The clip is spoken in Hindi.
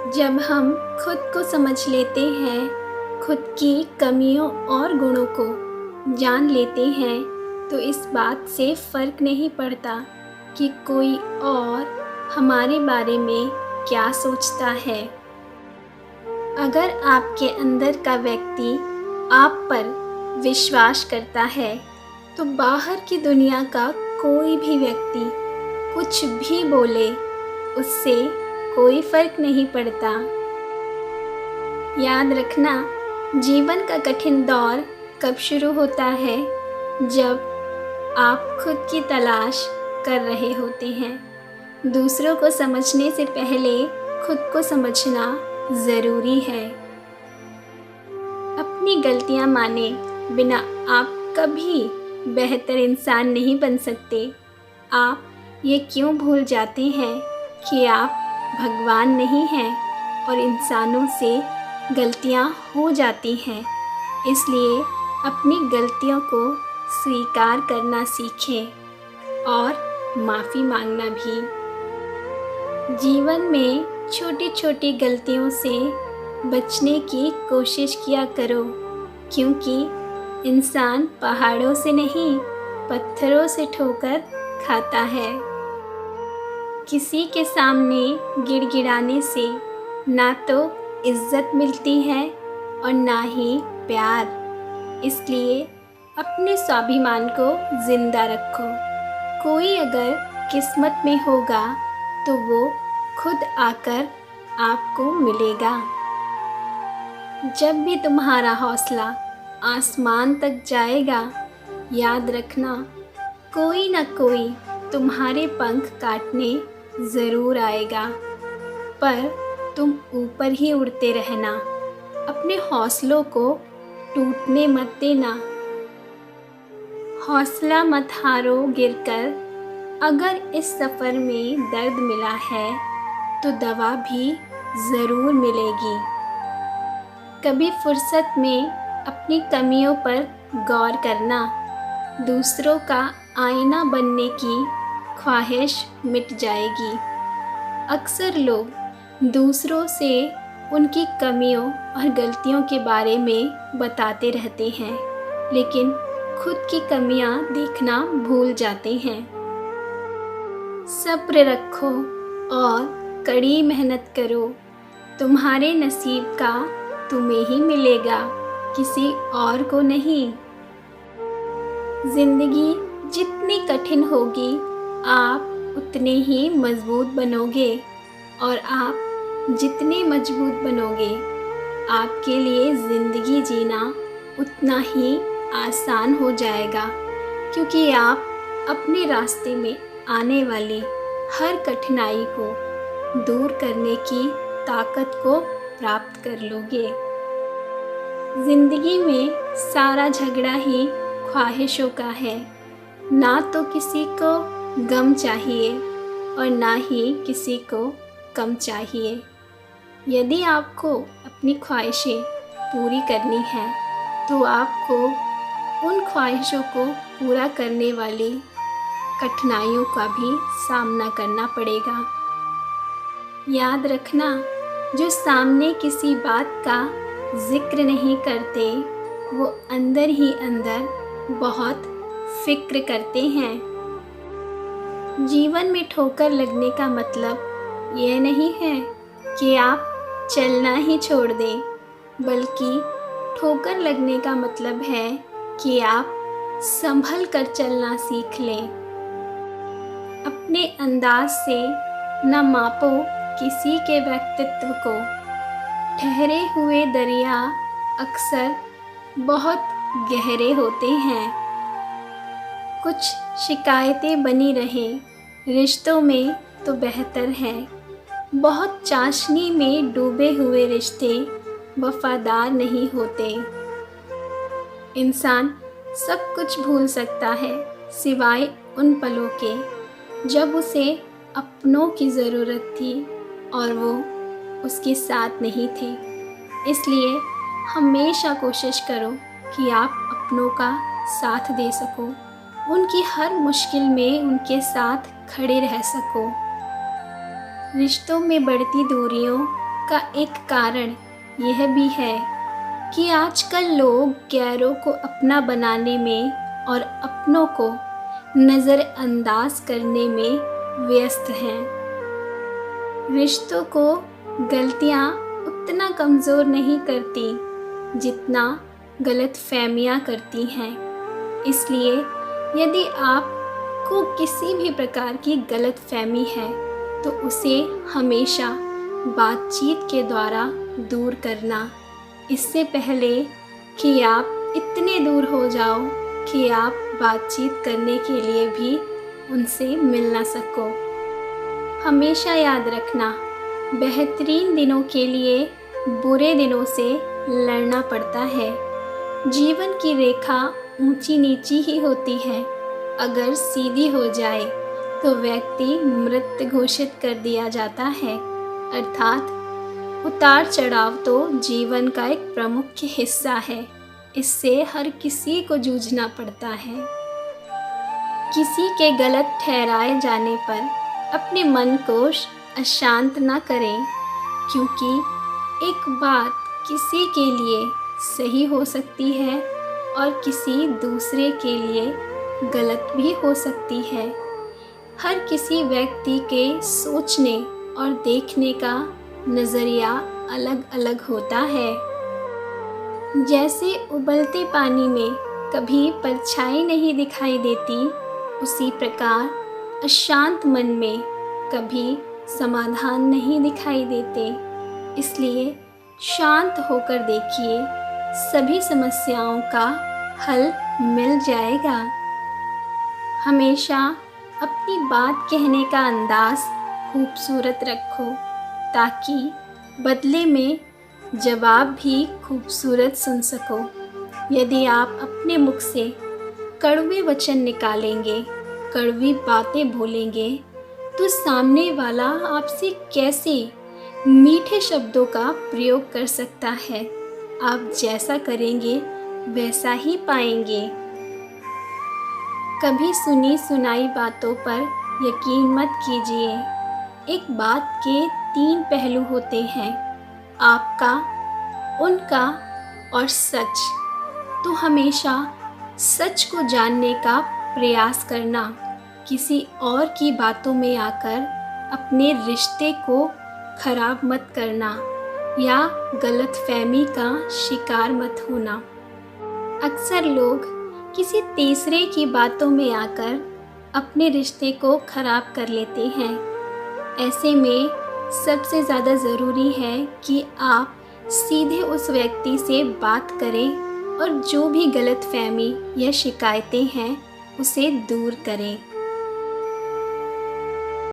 जब हम खुद को समझ लेते हैं, खुद की कमियों और गुणों को जान लेते हैं, तो इस बात से फ़र्क नहीं पड़ता कि कोई और हमारे बारे में क्या सोचता है। अगर आपके अंदर का व्यक्ति आप पर विश्वास करता है, तो बाहर की दुनिया का कोई भी व्यक्ति कुछ भी बोले, उससे कोई फ़र्क नहीं पड़ता। याद रखना, जीवन का कठिन दौर कब शुरू होता है? जब आप खुद की तलाश कर रहे होते हैं। दूसरों को समझने से पहले खुद को समझना ज़रूरी है। अपनी गलतियाँ माने बिना आप कभी बेहतर इंसान नहीं बन सकते। आप ये क्यों भूल जाते हैं कि आप भगवान नहीं हैं और इंसानों से गलतियाँ हो जाती हैं। इसलिए अपनी गलतियों को स्वीकार करना सीखें और माफ़ी मांगना भी। जीवन में छोटी छोटी गलतियों से बचने की कोशिश किया करो, क्योंकि इंसान पहाड़ों से नहीं, पत्थरों से ठोकर खाता है। किसी के सामने गिड़गिड़ाने से ना तो इज्जत मिलती है और ना ही प्यार। इसलिए अपने स्वाभिमान को ज़िंदा रखो। कोई अगर किस्मत में होगा तो वो खुद आकर आपको मिलेगा। जब भी तुम्हारा हौसला आसमान तक जाएगा, याद रखना, कोई ना कोई तुम्हारे पंख काटने ज़रूर आएगा। पर तुम ऊपर ही उड़ते रहना, अपने हौसलों को टूटने मत देना। हौसला मत हारो गिरकर। अगर इस सफ़र में दर्द मिला है तो दवा भी ज़रूर मिलेगी। कभी फुर्सत में अपनी कमियों पर गौर करना। दूसरों का आईना बनने की ख्वाहिश मिट जाएगी। अक्सर लोग दूसरों से उनकी कमियों और गलतियों के बारे में बताते रहते हैं, लेकिन खुद की कमियां देखना भूल जाते हैं। सब्र रखो और कड़ी मेहनत करो। तुम्हारे नसीब का तुम्हें ही मिलेगा, किसी और को नहीं। ज़िंदगी जितनी कठिन होगी, आप उतने ही मज़बूत बनोगे, और आप जितने मजबूत बनोगे, आपके लिए ज़िंदगी जीना उतना ही आसान हो जाएगा, क्योंकि आप अपने रास्ते में आने वाली हर कठिनाई को दूर करने की ताकत को प्राप्त कर लोगे। ज़िंदगी में सारा झगड़ा ही ख्वाहिशों का है। ना तो किसी को गम चाहिए और ना ही किसी को कम चाहिए। यदि आपको अपनी ख्वाहिशें पूरी करनी है, तो आपको उन ख्वाहिशों को पूरा करने वाली कठिनाइयों का भी सामना करना पड़ेगा। याद रखना, जो सामने किसी बात का जिक्र नहीं करते, वो अंदर ही अंदर बहुत फिक्र करते हैं। जीवन में ठोकर लगने का मतलब यह नहीं है कि आप चलना ही छोड़ दें, बल्कि ठोकर लगने का मतलब है कि आप संभल कर चलना सीख लें। अपने अंदाज से न मापो किसी के व्यक्तित्व को। ठहरे हुए दरिया अक्सर बहुत गहरे होते हैं। कुछ शिकायतें बनी रहें रिश्तों में तो बेहतर है। बहुत चाशनी में डूबे हुए रिश्ते वफादार नहीं होते। इंसान सब कुछ भूल सकता है, सिवाय उन पलों के जब उसे अपनों की ज़रूरत थी और वो उसके साथ नहीं थे। इसलिए हमेशा कोशिश करो कि आप अपनों का साथ दे सको, उनकी हर मुश्किल में उनके साथ खड़े रह सको। रिश्तों में बढ़ती दूरियों का एक कारण यह भी है कि आजकल लोग गैरों को अपना बनाने में और अपनों को नज़रअंदाज करने में व्यस्त हैं। रिश्तों को गलतियाँ उतना कमज़ोर नहीं करती जितना गलतफहमियाँ करती हैं। इसलिए यदि आपको किसी भी प्रकार की गलतफहमी है तो उसे हमेशा बातचीत के द्वारा दूर करना, इससे पहले कि आप इतने दूर हो जाओ कि आप बातचीत करने के लिए भी उनसे मिल ना सको। हमेशा याद रखना, बेहतरीन दिनों के लिए बुरे दिनों से लड़ना पड़ता है। जीवन की रेखा ऊंची नीची ही होती है। अगर सीधी हो जाए तो व्यक्ति मृत घोषित कर दिया जाता है। अर्थात उतार चढ़ाव तो जीवन का एक प्रमुख हिस्सा है। इससे हर किसी को जूझना पड़ता है। किसी के गलत ठहराए जाने पर अपने मन को अशांत ना करें, क्योंकि एक बात किसी के लिए सही हो सकती है और किसी दूसरे के लिए गलत भी हो सकती है। हर किसी व्यक्ति के सोचने और देखने का नज़रिया अलग अलग होता है। जैसे उबलते पानी में कभी परछाई नहीं दिखाई देती, उसी प्रकार अशांत मन में कभी समाधान नहीं दिखाई देते। इसलिए शांत होकर देखिए, सभी समस्याओं का हल मिल जाएगा। हमेशा अपनी बात कहने का अंदाज़ खूबसूरत रखो, ताकि बदले में जवाब भी खूबसूरत सुन सको। यदि आप अपने मुख से कड़वे वचन निकालेंगे, कड़वी बातें बोलेंगे, तो सामने वाला आपसे कैसे मीठे शब्दों का प्रयोग कर सकता है। आप जैसा करेंगे वैसा ही पाएंगे। कभी सुनी सुनाई बातों पर यकीन मत कीजिए। एक बात के 3 पहलू होते हैं, आपका, उनका और सच। तो हमेशा सच को जानने का प्रयास करना। किसी और की बातों में आकर अपने रिश्ते को खराब मत करना या गलतफहमी का शिकार मत होना। अक्सर लोग किसी तीसरे की बातों में आकर अपने रिश्ते को खराब कर लेते हैं। ऐसे में सबसे ज़्यादा ज़रूरी है कि आप सीधे उस व्यक्ति से बात करें और जो भी गलतफहमी या शिकायतें हैं उसे दूर करें।